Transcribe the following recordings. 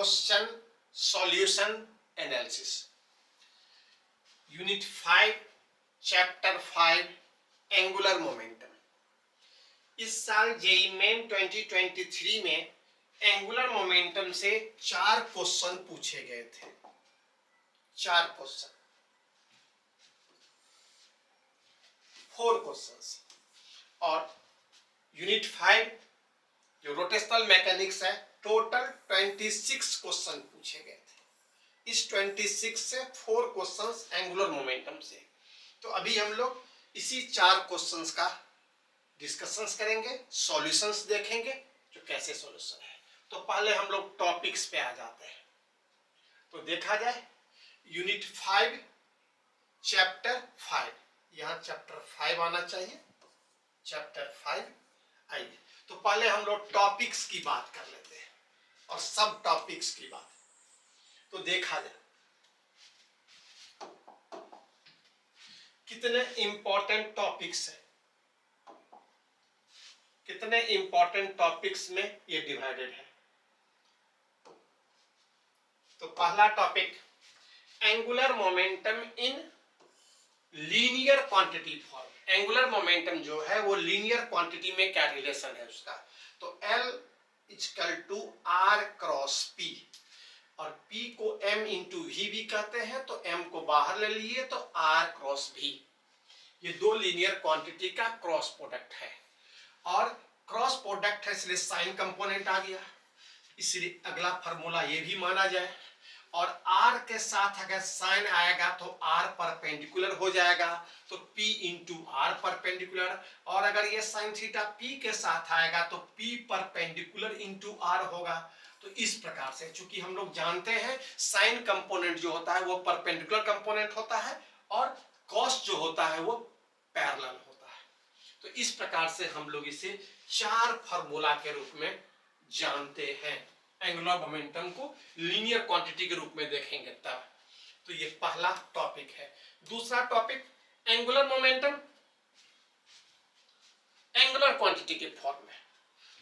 Question solution analysis, unit 5 chapter 5 angular momentum. इस साल JEE main 2023 में एंगुलर मोमेंटम से 4 क्वेश्चन पूछे गए थे। 4 क्वेश्चन, 4 क्वेश्चंस। और यूनिट 5 जो रोटेशनल मैकेनिक्स है, टोटल 26 क्वेश्चन पूछे गए थे। इस 26 से 4 क्वेश्चंस एंगुलर मोमेंटम से। तो अभी हम लोग इसी 4 क्वेश्चंस का डिस्कशंस करेंगे, सॉल्यूशंस देखेंगे जो कैसे सॉल्यूशन है। तो पहले हम लोग टॉपिक्स पे आ जाते हैं। तो देखा जाए यूनिट 5 चैप्टर 5, यहाँ चैप्टर 5 आना चाहिए। चैप्टर 5 आइए। तो पहले हम लोग टॉपिक्स की बात कर लेते हैं और सब टॉपिक्स की बात। तो देखा जाए कितने इंपॉर्टेंट टॉपिक्स हैं, कितने इंपॉर्टेंट टॉपिक्स में ये डिवाइडेड है। तो पहला topic, angular momentum in linear quantity form. Angular momentum जो है वो लीनियर क्वांटिटी में क्या रिलेशन है उसका। तो L equal to R cross P, और P को M इंटू V भी कहते हैं। तो M को बाहर ले लिए तो R क्रॉस V, ये दो लीनियर क्वांटिटी का क्रॉस प्रोडक्ट है। और क्रॉस प्रोडक्ट है इसलिए साइन कंपोनेंट आ गया, इसलिए अगला फार्मूला ये भी माना जाए। और R के साथ अगर साइन आएगा तो R परपेंडिकुलर हो जाएगा, तो P इंटू आर परपेंडिकुलर। और अगर ये साइन थीटा P के साथ आएगा तो P परपेंडिकुलर इंटू R होगा। तो इस प्रकार से, चूंकि हम लोग जानते हैं साइन कंपोनेंट जो होता है वो परपेंडिकुलर कंपोनेंट होता है और कॉस जो होता है वो पैरेलल होता है। तो इस प्रकार से हम लोग इसे 4 फार्मूला के रूप में जानते हैं। एंगुलर मोमेंटम को लीनियर क्वांटिटी के रूप में देखेंगे तब। तो ये पहला टॉपिक है। दूसरा topic, angular momentum angular quantity के फॉर्म में।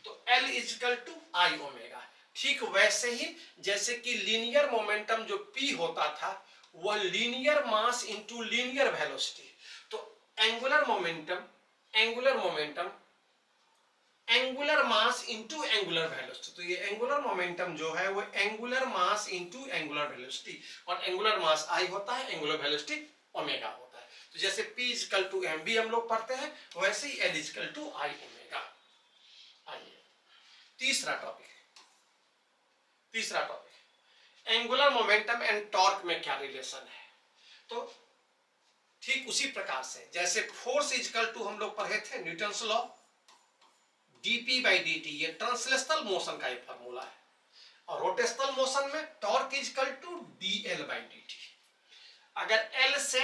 तो L equal to I omega. ठीक वैसे ही जैसे कि लीनियर मोमेंटम जो P होता था वह linear mass into linear velocity. तो angular momentum angular mass into angular velocity. तो ये एंगुलर मोमेंटम जो है वो angular mass into angular velocity, और एंगुलर मास आई होता है, एंगुलर वेलोसिटी ओमेगा होता है। तो जैसे P इक्वल टू एम भी हम लोग पढ़ते हैं, वैसे ही L equal to I omega. आइए तीसरा topic, angular momentum and torque में क्या रिलेशन है। तो ठीक उसी प्रकार से जैसे फोर्स इक्वल टू हम लोग पढ़े थे Newton's law, dp by dt, ये ट्रांसलेशनल मोशन का एक फार्मूला है। और रोटेशनल मोशन में torque equal to dl by dt। अगर L से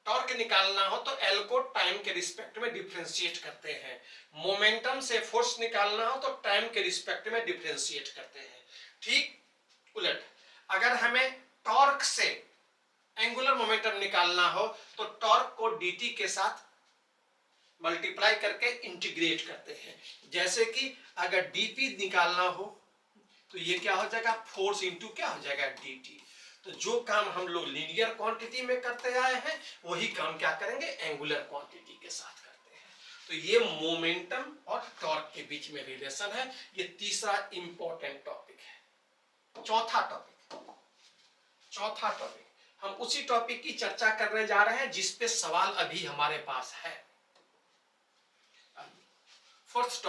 टॉर्क निकालना हो तो L को टाइम के रिस्पेक्ट में डिफरेंशिएट करते हैं। मोमेंटम से फोर्स निकालना हो तो टाइम के रिस्पेक्ट में डिफरेंशिएट करते हैं। ठीक उलट, अगर हमें टॉर्क से एंगुलर मोमेंटम निकालना हो तो टॉर्क को dt के साथ मल्टीप्लाई करके इंटीग्रेट करते हैं। जैसे कि अगर dp निकालना हो तो ये क्या हो जाएगा, फोर्स इंटू क्या हो जाएगा, dt। तो जो काम हम लोग लीनियर क्वांटिटी में करते आए हैं वही काम क्या करेंगे, एंगुलर क्वांटिटी के साथ करते हैं। तो ये मोमेंटम और टॉर्क के बीच में रिलेशन है। ये तीसरा इंपॉर्टेंट टॉपिक है। चौथा टॉपिक हम उसी टॉपिक की चर्चा करने जा रहे हैं जिसपे सवाल अभी हमारे पास है। फोर्थ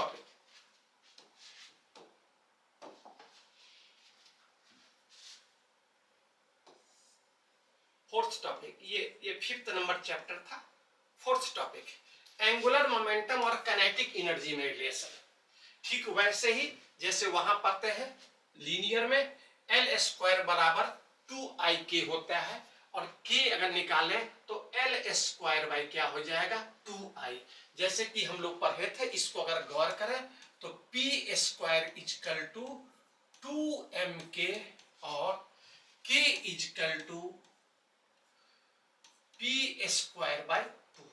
टॉपिक, ये 5th नंबर चैप्टर था। फोर्थ टॉपिक, एंगुलर मोमेंटम और काइनेटिक एनर्जी में रिलेशन। ठीक वैसे ही जैसे वहां पढ़ते हैं लीनियर में L स्क्वायर बराबर 2ik होता है, और k अगर निकालें तो L स्क्वायर बाई क्या हो जाएगा, 2i। जैसे कि हम लोग पढ़े थे, इसको अगर गौर करें तो P square equal to 2mk और k equal to P square by 2।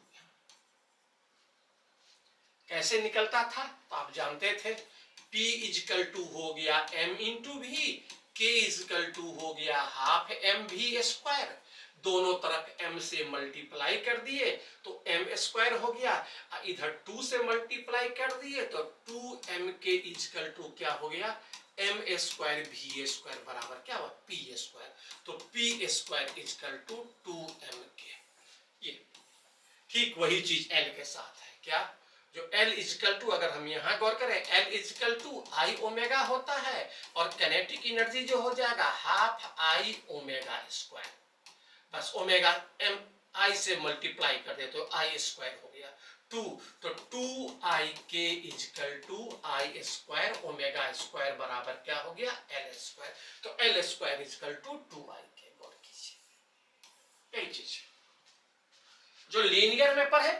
कैसे निकलता था तो आप जानते थे, P इक्वल टू हो गया m into V, k equal to हो गया हाफ एम वी स्क्वायर, दोनों तरफ m से मल्टीप्लाई कर दिए तो m स्क्वायर हो गया, इधर 2 से मल्टीप्लाई कर दिए तो 2m के इजकल टू क्या हो गया m स्क्वायर v स्क्वायर बराबर क्या हुआ p स्क्वायर, तो p square equal to 2m के। ये ठीक वही चीज l के साथ है, क्या जो L इजकल टू, अगर हम यहाँ गौर करें L equal to I omega होता है और काइनेटिक एनर्जी जो हो जाएगा हाफ आई ओमेगा स्क्वायर, बस ओमेगा एम आई से मल्टीप्लाई कर दे तो आई स्क्वायर हो गया 2, तो 2i के equal to I square omega square बराबर क्या हो गया एल स्क्वायर, तो L square equal to 2i के। गौर कीजिए यही चीज जो लीनियर में पढ़े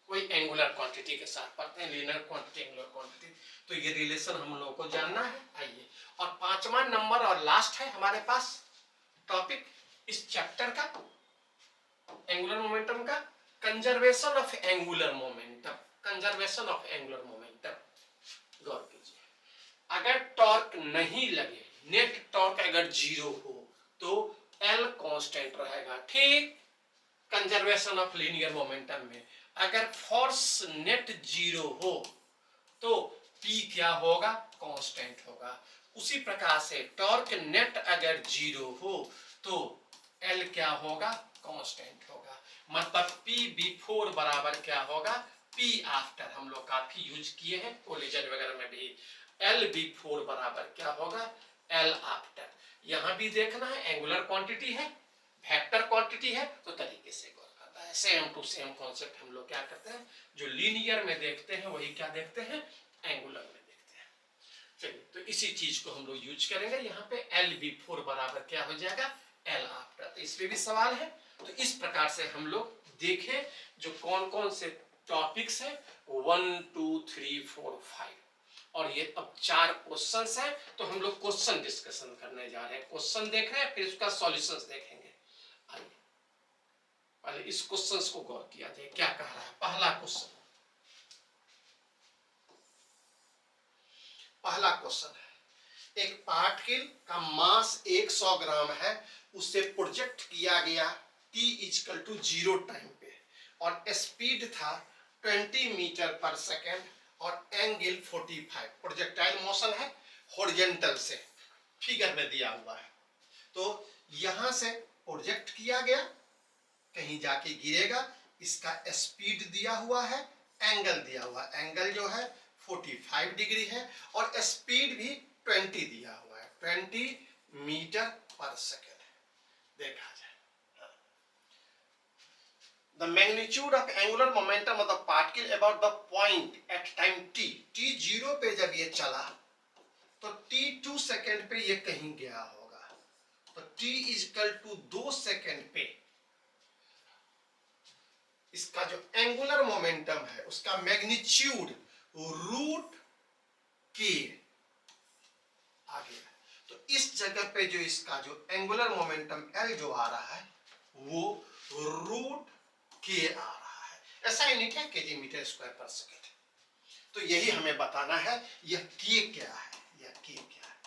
वही एंगुलर क्वांटिटी के साथ पढ़ते हैं, लीनियर क्वांटिटी एंगुलर क्वांटिटी, तो ये रिलेशन हम लोगों को जानना है। आइए, और 5वां नंबर और लास्ट है हमारे पास टॉपिक इस चैप्टर का एंगुलर मोमेंटम का, conservation of angular momentum, conservation of angular momentum. गौर कीजिए, अगर टॉर्क नहीं लगे, नेट टॉर्क अगर 0 हो तो L कांस्टेंट रहेगा, ठीक कंजर्वेशन ऑफ लीनियर मोमेंटम में। अगर फोर्स नेट 0 हो तो P क्या होगा कांस्टेंट होगा। उसी प्रकार से टॉर्क नेट अगर 0 हो तो L क्या होगा कांस्टेंट होगा, मतलब P बिफोर बराबर क्या होगा P आफ्टर। हम लोग काफी यूज किए हैं कोलिजन वगैरह में भी, L बिफोर बराबर क्या होगा L आफ्टर। यहां भी देखना है एंगुलर क्वांटिटी है, वेक्टर क्वांटिटी है, तो तरीके से गौर करना है। सेम टू सेम कॉन्सेप्ट हम लोग क्या करते हैं, जो लीनियर में देखते हैं वही क्या देखते हैं एंगुलर में देखते हैं। चलिए, तो इसी चीज को हम लोग यूज करेंगे। यहाँ पे L बिफोर बराबर क्या हो जाएगा L आफ्टर, तो इस पे भी सवाल है। तो इस प्रकार से हम लोग देखें जो कौन कौन से टॉपिक्स हैं 1 2 3 4 5, और ये अब 4 क्वेश्चंस हैं, तो हम लोग क्वेश्चन डिस्कशन करने जा रहे हैं। क्वेश्चन देख रहे हैं, फिर उसका सॉल्यूशंस देखेंगे। आइए पहले इस क्वेश्चंस को गौर किया जाए, क्या कह रहा है। पहला क्वेश्चन है, एक पार्टिकल का मास 100 ग्राम है, उसे प्रोजेक्ट किया गया t इक्वल टू 0 टाइम पे, और स्पीड था 20 मीटर पर सेकेंड और एंगल 45। प्रोजेक्टाइल मोशन है हॉरिजॉन्टल से, फिगर में दिया हुआ है। तो यहां से प्रोजेक्ट किया गया, कहीं जाके गिरेगा, इसका स्पीड दिया हुआ है, एंगल दिया हुआ है, एंगल जो है 45 डिग्री है, और स्पीड भी 20 दिया हुआ है, 20 मीटर पर सेकेंड। देखा जाए, the magnitude of angular momentum of the particle about the point at time t, t 0 पे जब ये चला तो t 2 सेकेंड पे ये कहीं गया होगा, तो t इक्वल टू 2 सेकेंड पे इसका जो एंगुलर मोमेंटम है उसका मैग्नीट्यूड रूट के आ गया। तो इस जगह पे जो इसका जो एंगुलर मोमेंटम L जो आ रहा है वो रूट के आ रहा है, ऐसा यूनिट है केजी मीटर स्क्वायर पर सेकेंड। तो यही हमें बताना है, यह के क्या है, यह के क्या है।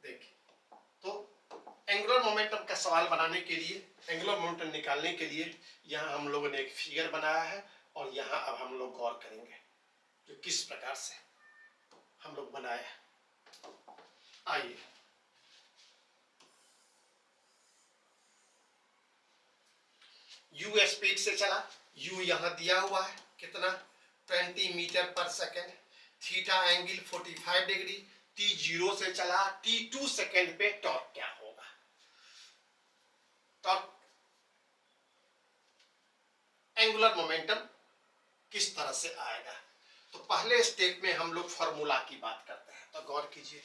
देखिए, तो एंगुलर मोमेंटम का सवाल बनाने के लिए, एंगुलर मोमेंटम निकालने के लिए यहां हम लोगों ने एक फिगर बनाया है, और यहां अब हम लोग गौर करेंगे जो किस प्रकार से हम लोग बनाए हैं। आइए, u स्पीड से चला, u यहां दिया हुआ है कितना 20 मीटर पर second, theta angle 45 degree, t 0 से चला, t 2 सेकेंड पे टॉर्क क्या होगा, टॉर्क एंगुलर मोमेंटम किस तरह से आएगा। तो पहले स्टेप में हम लोग फॉर्मूला की बात करते हैं, तो गौर कीजिए,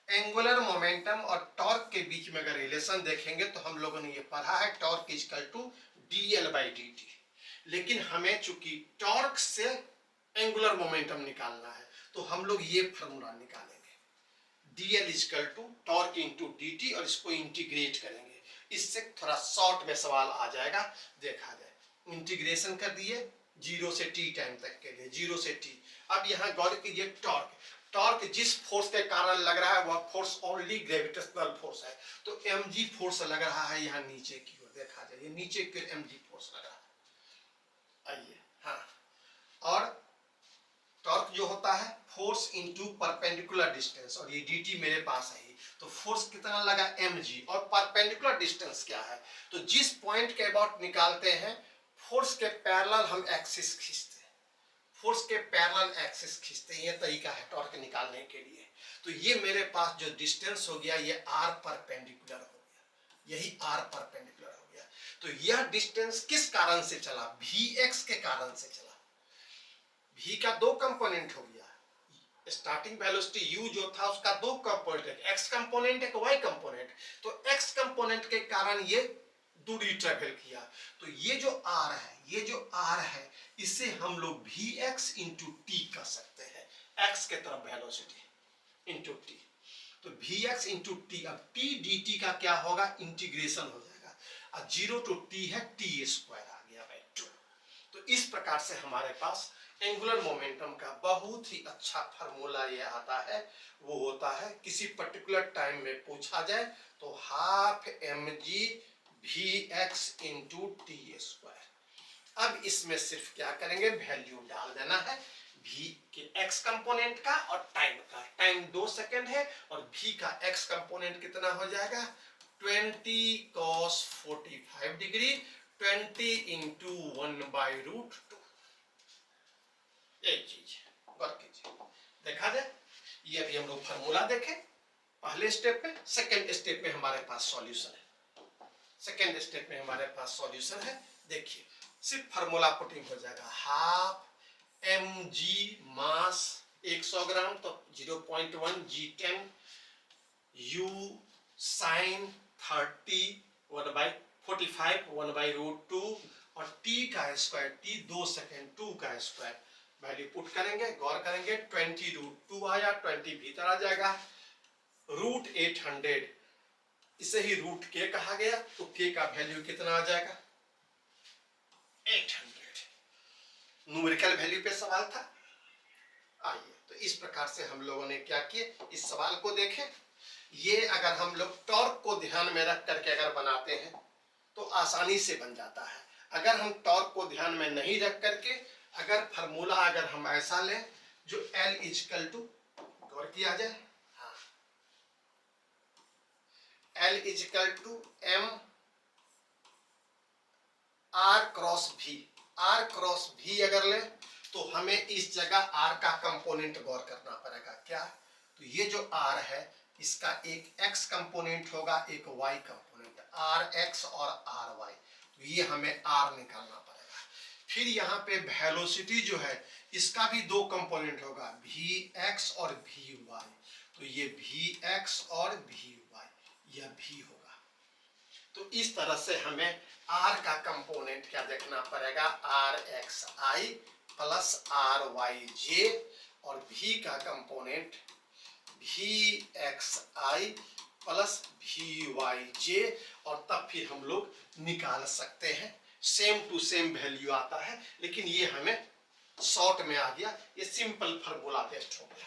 एंगुलर मोमेंटम और टॉर्क के बीच में अगर रिलेशन देखेंगे तो हम लोगों ने ये पढ़ा है टॉर्क इक्वल टू dl/dt, लेकिन हमें चूंकि टॉर्क से एंगुलर मोमेंटम निकालना है तो हम लोग ये फॉर्मूला निकालेंगे, dl equal to torque into dt, और इसको इंटीग्रेट करेंगे। इससे थोड़ा शॉर्ट में सवाल आ जाएगा, देखा जाए। इंटीग्रेशन कर दिए 0 से t टाइम तक के लिए, 0 से t। अब यहां गौर कीजिए, टॉर्क टॉर्क जिस फोर्स के कारण लग रहा है वह फोर्स ओनली ग्रेविटेशनल फोर्स है। तो mg फोर्स लग रहा है यहाँ नीचे की ओर, देखा जाए ये नीचे की ओर mg फोर्स लग रहा है। आइए, हाँ, और टॉर्क जो होता है फोर्स इनटू परपेंडिकुलर डिस्टेंस, और ये dt मेरे पास है, तो फोर्स कितना लगा mg, और परपेंडिकुलर डिस्टेंस क्या है, तो जिस पॉइंट के अबाउट निकालते हैं फोर्स के पैरेलल हम एक्सिस खींचते हैं, फोर्स के पैरेलल एक्सिस खींचते हैं, ये तरीका है टॉर्क निकालने के लिए। तो ये मेरे पास जो डिस्टेंस हो गया ये r परपेंडिकुलर हो गया, यही r परपेंडिकुलर हो गया। तो यह डिस्टेंस किस कारण से चला, vx के कारण से चला। v का दो कंपोनेंट हो गया, स्टार्टिंग वेलोसिटी u जो था उसका दो कंपोनेंट है, x कंपोनेंट एक y कंपोनेंट। तो x कंपोनेंट के कारण ये दूरी ट्रेवल किया। तो ये जो r है, ये जो r है, इसे हम लोग vx इंटू टी कर सकते हैं, x के तरफ वेलोसिटी इंटू टी। तो vx इंटू टी, अब t dt का क्या होगा, इंटीग्रेशन हो जाएगा, और 0 टू t है t स्क्वायर आ गया बाई 2। तो इस प्रकार से हमारे पास एंगुलर मोमेंटम का बहुत ही अच्छा फार्मूला ये आता है, वो होता है किसी पर्टिकुलर टाइम में पूछा जाए तो half mg vx into T square. अब इसमें सिर्फ क्या करेंगे, वैल्यू डाल देना है v के x कंपोनेंट का और टाइम का। टाइम 2 सेकंड है और v का x कंपोनेंट कितना हो जाएगा, 20 cos 45 डिग्री, 20 इंटू 1/√2। एक चीज गौर कीजिए, देखा जाए ये अभी हम लोग फार्मूला देखें पहले स्टेप में, सेकंड स्टेप में हमारे पास सॉल्यूशन है, सेकंड स्टेप में हमारे पास सॉल्यूशन है। देखिए सिर्फ फार्मूला पुटिंग हो जाएगा, हाफ mg मास 100 ग्राम, तो 0.1 g10 u sin 30 1/45 1/√2, और t का स्क्वायर, t 2 सेकेंड 2 का स्क्वायर, वैल्यू पुट करेंगे, गौर करेंगे 20√2 आया, 20 भीतर आ जाएगा, √800 इसे ही रूट के कहा गया, तो के का वैल्यू कितना आ जाएगा, 800। न्यूमेरिकल वैल्यू पे सवाल था। आइए, तो इस प्रकार से हम लोगों ने क्या किया, इस सवाल को देखें। ये अगर हम लोग टॉर्क को ध्यान में रख करके अगर बनाते हैं तो आसानी से बन जाता है। अगर हम टॉर्क को ध्यान में नहीं रख करके अगर फार्मूला अगर हम ऐसा लें जो L इजकल टू, गौर किया जाए, हाँ, L equal to m r cross v, r cross v अगर ले तो हमें इस जगह r का कंपोनेंट गौर करना पड़ेगा। क्या, तो ये जो r है इसका एक x कंपोनेंट होगा, एक y कंपोनेंट, rx और ry, तो ये हमें r निकालना पड़ेगा। फिर यहाँ पे वेलोसिटी जो है इसका भी दो कंपोनेंट होगा, vx और vy, तो ये vx और vy, यह v होगा। तो इस तरह से हमें r का कंपोनेंट क्या देखना पड़ेगा, rxi प्लस ryj, और v का कंपोनेंट vxi प्लस vyj, और तब फिर हम लोग निकाल सकते हैं। सेम टू सेम वैल्यू आता है, लेकिन ये हमें शॉर्ट में आ गया, ये सिंपल फार्मूला बेस्ट हो गया,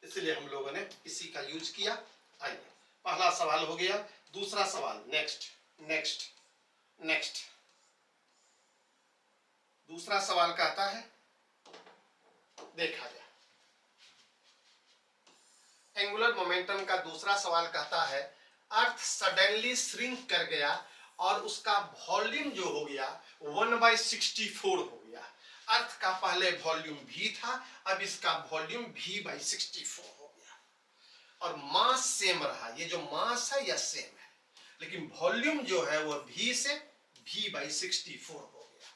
इसलिए हम लोगों ने इसी का यूज किया। आइए, पहला सवाल हो गया, दूसरा सवाल, नेक्स्ट नेक्स्ट नेक्स्ट। दूसरा सवाल कहता है, देखा जाए एंगुलर मोमेंटम का दूसरा सवाल कहता है, अर्थ सडनली श्रिंक कर गया और उसका वॉल्यूम जो हो गया 1/64 हो गया। अर्थ का पहले वॉल्यूम v था, अब इसका वॉल्यूम v/64 हो गया, और मास सेम रहा, ये जो मास है यह सेम है, लेकिन वॉल्यूम जो है वह v से v/64 हो गया।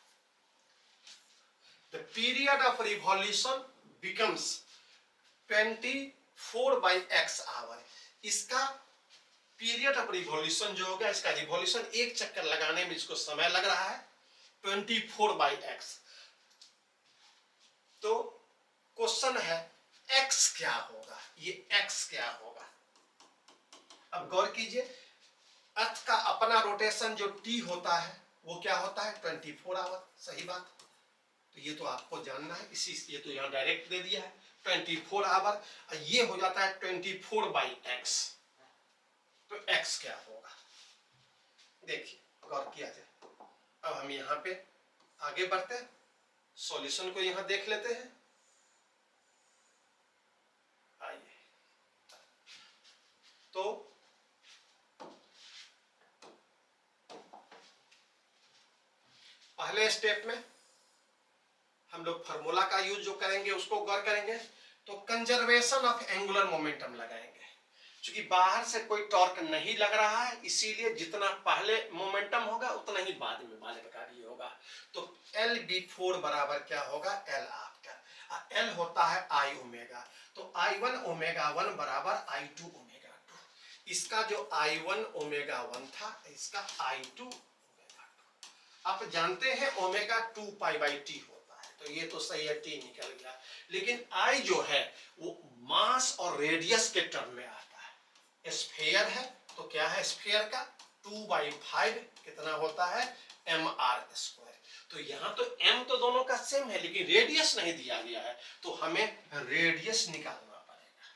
The period of revolution becomes 24/x hour. इसका पीरियड ऑफ रिवॉल्यूशन जो होगा, इसका रिवॉल्यूशन एक चक्कर लगाने में इसको समय लग रहा है 24/x। तो क्वेश्चन है x क्या होगा, ये x क्या होगा। अब गौर कीजिए, अर्थ का अपना रोटेशन जो t होता है वो क्या होता है 24 आवर, सही बात। तो ये तो आपको जानना है, इसी ये तो यहाँ डायरेक्ट दे दिया है 24 आवर, ये हो जाता है 24/x। तो x क्या होगा देखिए, गौर किया जाए। अब हम यहाँ पे आगे बढ़ते हैं, सॉल्यूशन को यहाँ देख लेते हैं। आइए, तो पहले स्टेप में हम लोग फार्मूला का यूज जो करेंगे उसको गौर करेंगे। तो कंजर्वेशन ऑफ एंगुलर मोमेंटम लगाएंगे। क्योंकि बाहर से कोई टॉर्क नहीं लग रहा है, इसीलिए जितना पहले मोमेंटम होगा उतना ही बाद में बाध्यकारी होगा। तो एल बी फोर बराबर क्या होगा, एल आफ्टर। एल होता है आई ओमेगा, तो आई वन ओमेगा वन बराबर आई टू ओमेगा टू। इसका जो आई वन ओमेगा वन था, इसका आई टू ओमेगा टू। आप जानते हैं ओमेगा 2π/t होता है, तो ये तो सही है, टी निकल गया। लेकिन आई जो है वो मास और रेडियस के टर्म में आता है। स्फीयर है तो क्या है, स्फीयर का 2/5 कितना होता है, mr²। तो यहाँ तो m तो दोनों का सेम है, लेकिन रेडियस नहीं दिया गया है, तो हमें रेडियस निकालना पड़ेगा।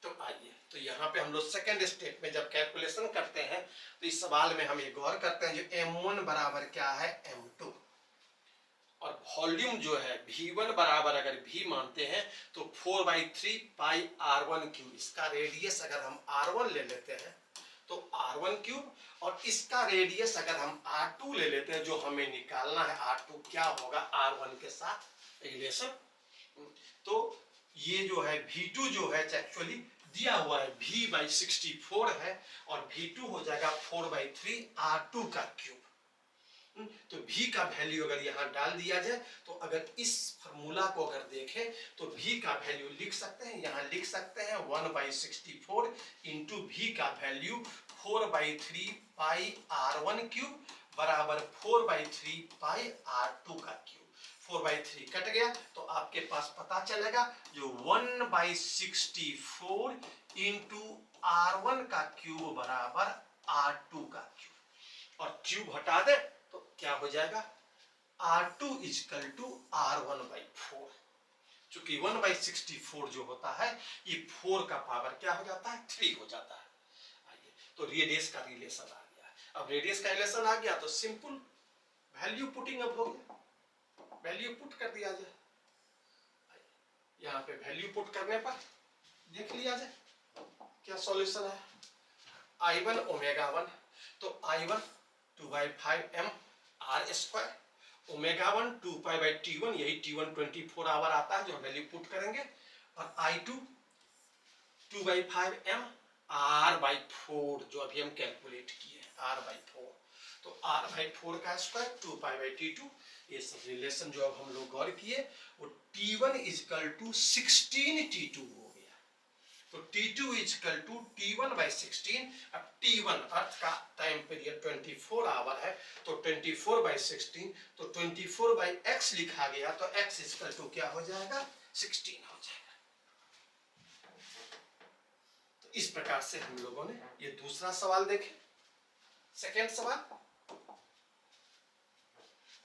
तो आइए, तो यहाँ पे हम लोग सेकेंड स्टेप में जब कैलकुलेशन करते हैं, तो इस सवाल में हम ये गौर करते हैं, जो m1 बराबर क्या है, m2, और वॉल्यूम जो है v1 बराबर अगर v मानते हैं तो 4/3 पाई r1⁵। इसका रेडियस अगर हम r1 ले लेते हैं तो r1⁵, और इसका रेडियस अगर हम r2 ले लेते हैं, जो हमें निकालना है r2 क्या होगा r1 के साथ रिलेशन। तो ये जो है v2 जो है एक्चुअली दिया हुआ है v/64 है, और v2 हो जाएगा 4/3 r2 का क्यूब। तो v का वैल्यू अगर यहाँ डाल दिया जाए, तो अगर इस फार्मूला को अगर देखें तो v का वैल्यू लिख सकते हैं, यहाँ लिख सकते हैं 1/64 इंटू v का वैल्यू 4/3 पाई r1³ बराबर 4/3 पाई r2 का क्यूब। 4/3 कट गया तो आपके पास पता चलेगा जो 1/64 इंटू r1 का क्यूब बराबर r2 का क्यूब, और क्यूब हटा दे तो क्या हो जाएगा, r2 = r1/4। चूंकि 1/64 जो होता है ये 4 का पावर क्या हो जाता है, 3 हो जाता है। आइए, तो रेडियस का रिलेशन आ गया। अब रेडियस का रिलेशन आ गया तो सिंपल वैल्यू पुटिंग अप हो गया, वैल्यू पुट कर दिया जाए। यहाँ पे वैल्यू पुट करने पर देख लिया जाए क्या सॉल्यूशन है। I1 ओमेगा 1, तो I1 2/5 mr², ओमेगा 1 2π/t1, यही t1 24 आवर आता है जो हम वैल्यू पुट करेंगे, और I2 2/5 mr/4 जो अभी हम कैलकुलेट किए r/4। तो r/4 का स्क्वायर 2π/t2, ये सब रिलेशन जो अब हम लोग गौर किए वो t1 = 16 t2 हो गया। तो t2 = t1/16। अब t1 अर्थ का टाइम पीरियड 24 आवर है, तो 24/16, तो 24/x लिखा गया, तो x = क्या हो जाएगा, 16 हो जाएगा। तो इस प्रकार से हम लोगों ने ये दूसरा सवाल देखे। सेकेंड सवाल,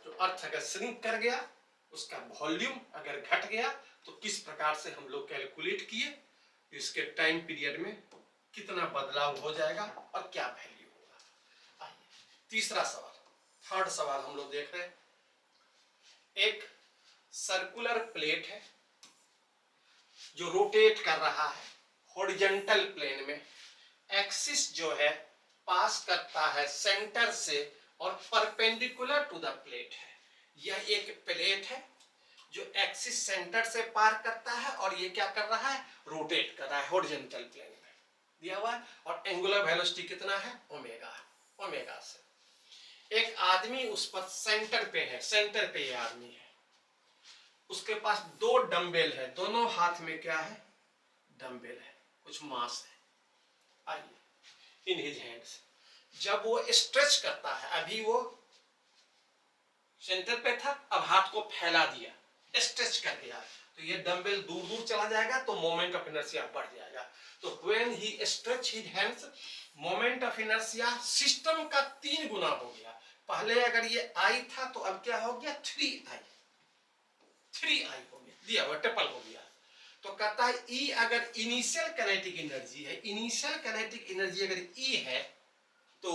जो अर्थ अगर श्रिंक कर गया, उसका वॉल्यूम अगर घट गया, तो किस प्रकार से हम लोग कैलकुलेट किए, इसके टाइम पीरियड में कितना बदलाव हो जाएगा और क्या वैल्यू होगा। आइए, तीसरा सवाल, थर्ड सवाल हम लोग देख रहे हैं। एक सर्कुलर प्लेट है जो रोटेट कर रहा है हॉरिजॉन्टल प्लेन में, एक्सिस जो है पास करता है सेंटर से और परपेंडिकुलर टू द प्लेट है। यह एक प्लेट है जो एक्सिस सेंटर से पार करता है, और ये क्या कर रहा है, रोटेट कर रहा है हॉरिजॉन्टल प्लेन में दिया हुआ है, और एंगुलर वेलोसिटी कितना है, ओमेगा। ओमेगा से एक आदमी उस पर सेंटर पे है, सेंटर पे ये आदमी है, उसके पास 2 डंबेल है, दोनों हाथ में क्या है, डंबेल है, कुछ मास है। आइए, इन हिज हैंड्स, जब वो स्ट्रेच करता है, अभी वो सेंटर पे था, अब हाथ को फैला दिया, स्ट्रेच कर दिया, तो ये डंबल दूर दूर चला जाएगा, तो मोमेंट ऑफ इनर्शिया बढ़ जाएगा। तो when he stretch his hands, moment of inertia system का 3 गुना हो गया। पहले अगर ये I था तो अब क्या हो गया, 3I हो गया, दिया हुआ ट्रिपल हो गया। तो कहता है ई अगर इनिशियल काइनेटिक एनर्जी है, इनिशियल काइनेटिक एनर्जी अगर ई है तो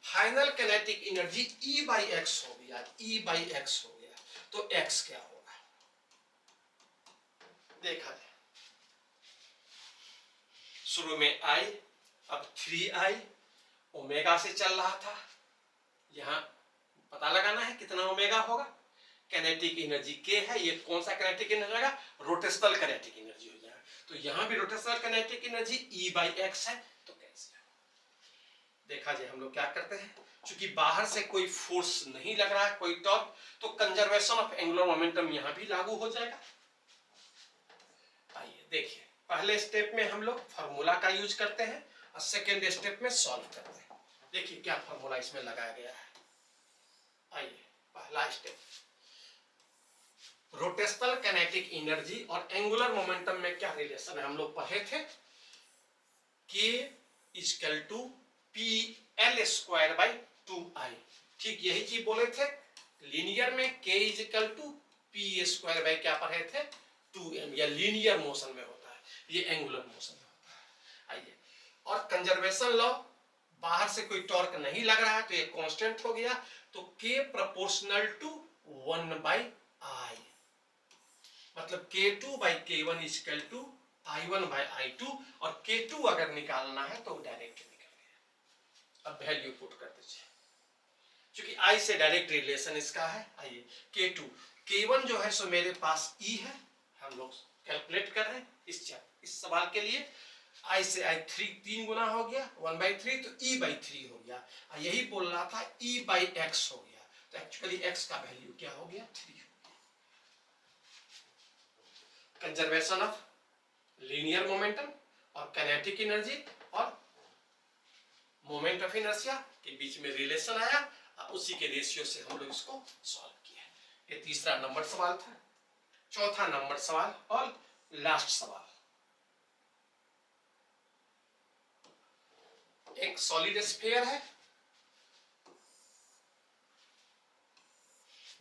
final kinetic energy E by x हो गया, ई बाई एक्स हो गया। तो एक्स क्या होगा देखा जाए। शुरू में आई, अब 3i ओमेगा से चल रहा था, यहां पता लगाना है कितना ओमेगा होगा। काइनेटिक एनर्जी के है, ये कौन सा काइनेटिक एनर्जी होगा, रोटेशनल काइनेटिक एनर्जी हो जाएगा। तो यहां भी rotational kinetic energy E by x है, तो कैसे देखा जाए। हम लोग क्या करते हैं, क्योंकि बाहर से कोई फोर्स नहीं लग रहा है, कोई टॉर्क, तो कंजर्वेशन ऑफ एंगुलर मोमेंटम यहां भी लागू हो जाएगा। आइए देखिए, पहले स्टेप में हम लोग फार्मूला का यूज करते हैं और सेकेंड स्टेप में सॉल्व करते हैं। देखिए क्या फार्मूला इसमें लगाया गया है। आइए पहला स्टेप, रोटेशनल काइनेटिक एनर्जी और एंगुलर मोमेंटम में क्या रिलेशन है हम लोग पढ़े थे, K equal to P L square by 2i। ठीक यही चीज बोले थे लीनियर में, K equal to P square by क्या पढ़े थे 2m, या लीनियर मोशन में होता है, ये एंगुलर मोशन में होता है। आइए, और कंजर्वेशन लॉ, बाहर से कोई टॉर्क नहीं लग रहा है तो ये कांस्टेंट हो गया, तो K proportional to 1 by I, मतलब K2 by K1 equal to I1 by I2, और K2 अगर निकालना है तो डायरेक्ट निकल गया। अब वैल्यू पुट कर दीजिए, क्योंकि I से डायरेक्ट रिलेशन इसका है। आइए K2, K1 जो है सो मेरे पास E है, हम लोग कैलकुलेट कर रहे हैं इस सवाल के लिए। I से I 3 गुना हो गया 1/3, तो E बाई 3 हो गया। यही बोल रहा था E बाई एक्स हो गया, तो एक्चुअली x का वैल्यू क्या हो गया 3 हो गया। कंजर्वेशन ऑफ लीनियर मोमेंटम और काइनेटिक एनर्जी और मोमेंट ऑफ इनर्शिया के बीच में रिलेशन आया, उसी के रेशियो से हम लोग इसको सॉल्व किया। ये तीसरा नंबर सवाल था। चौथा नंबर सवाल और लास्ट सवाल, एक सॉलिड स्फीयर है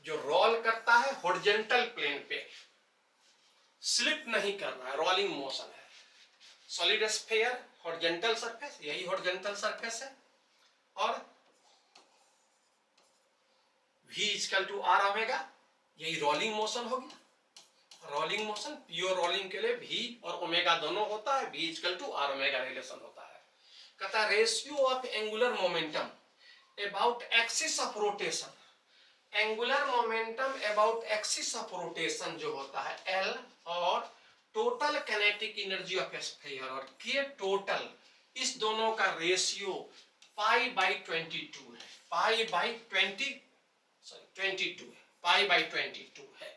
जो रोल करता है हॉरिजॉन्टल प्लेन पे, स्लिप नहीं कर रहा है, रोलिंग मोशन है। सॉलिड स्फीयर हॉरिजॉन्टल सरफेस, यही हॉरिजॉन्टल सरफेस है, और v equal to R omega, यही रोलिंग मोशन होगी। रोलिंग मोशन, प्योर रोलिंग के लिए v और ओमेगा दोनों होता है, v equal to R omega relation होता है। कहता ratio of angular momentum about axis of rotation, angular momentum about axis of rotation जो होता है L, और total kinetic energy of sphere और K टोटल, इस दोनों का रेशियो पाई बाई 22 है, पाई बाई 22 है, पाई बाई 22 है।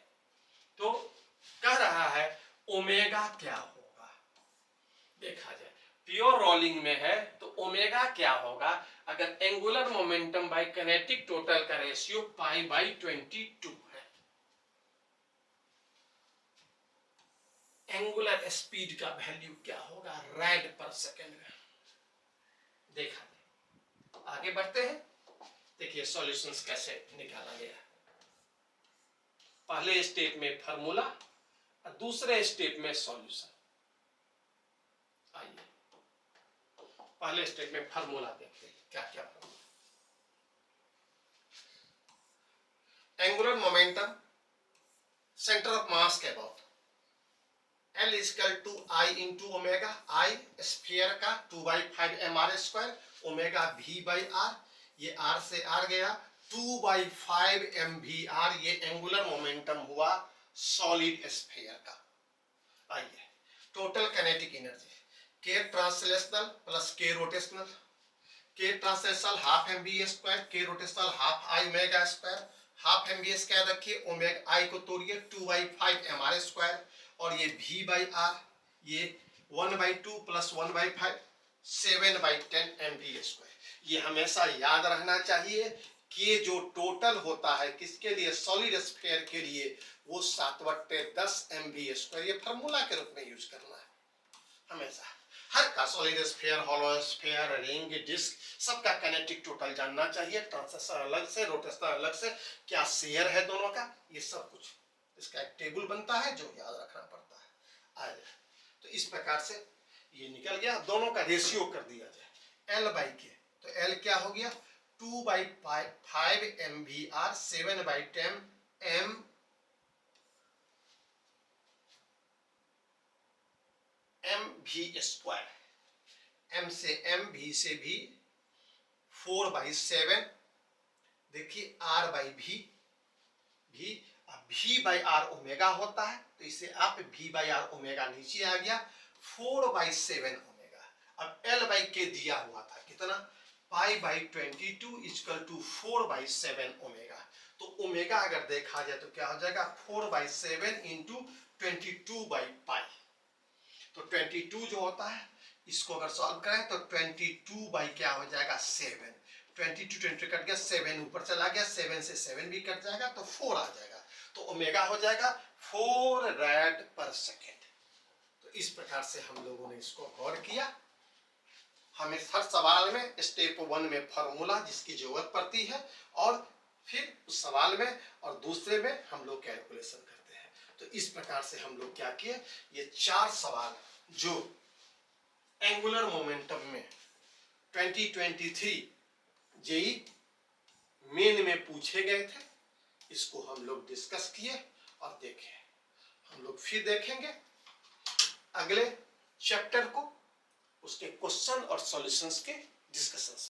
तो कह रहा है ओमेगा क्या होगा, देखा जाए। प्योर रोलिंग में है तो ओमेगा क्या होगा अगर angular momentum by kinetic total का रेशियो पाई बाई 22 है। एंगुलर स्पीड का वैल्यू क्या होगा राड पर सेकेंड में, देखा जाए। आगे बढ़ते हैं, देखिए सॉल्यूशंस कैसे निकाला गया। पहले स्टेप में फार्मूला और दूसरे स्टेप में सॉल्यूशन। आइए पहले स्टेप में फार्मूला देखते हैं क्या क्या formula. Angular momentum centre of mass के about L equal to I into omega, I sphere का 2/5 mr², omega v by r, ये r से r गया 2/5 mvr, ये एंगुलर मोमेंटम हुआ सॉलिड स्फीयर का। आइए total kinetic energy K translational plus K rotational, K translational half mv², K rotational half I omega square, half mv² रखिए, omega I को तोड़िए 2/5 mr², और ये v बाई आर, ये 1/2 प्लस 1/5 7/10 mv²। ये हमेशा याद रहना चाहिए कि जो टोटल होता है किसके लिए, सॉलिड स्फीयर के लिए, वो 7/10 mv², ये फार्मूला के रूप में यूज करना है हमेशा। हर का solid sphere, hollow sphere, ring, disc, सबका काइनेटिक टोटल जानना चाहिए, ट्रांसलेशनल अलग से, रोटेशनल अलग से, क्या शेयर है दोनों का, ये सब कुछ इसका एक टेबल बनता है जो याद रखना पड़ता है। आ जाए। तो इस प्रकार से ये निकल गया, दोनों का रेशियो कर दिया जाए L बाई के, तो L क्या हो गया 2/5 MVR 7/10 MV स्क्वायर, M से M, V से V, 4/7, देखिए R by V, V by R omega होता है, तो इसे आप V बाई आर ओमेगा नीचे आ गया, 4/7 ओमेगा। अब L बाई के दिया हुआ था कितना, π/22 इक्वल टू 4/7 ओमेगा। तो ओमेगा अगर देखा जाए तो क्या हो जाएगा 4/7 इंटू 22/π। तो 22 जो होता है इसको अगर सॉल्व करें तो 22 बाई क्या हो जाएगा 7, 22 20 कट गया, 7 ऊपर चला गया, 7 से 7 भी कट जाएगा तो 4 आ जाएगा, तो ओमेगा हो जाएगा 4 रैड पर सेकेंड। तो इस प्रकार से हम लोगों ने इसको गौर किया। हमें हर सवाल में स्टेप 1 में फॉर्मूला जिसकी जरूरत पड़ती है, और फिर उस सवाल में और दूसरे में हम लोग कैलकुलेशन करते हैं। तो इस प्रकार से हम लोग क्या किए, ये 4 सवाल जो एंगुलर मोमेंटम में 2023 जेई मेन में पूछे गए थे, इसको हम लोग डिस्कस किए और देखे। हम लोग फिर देखेंगे अगले चैप्टर को, उसके क्वेश्चन और सॉल्यूशंस के डिस्कशन।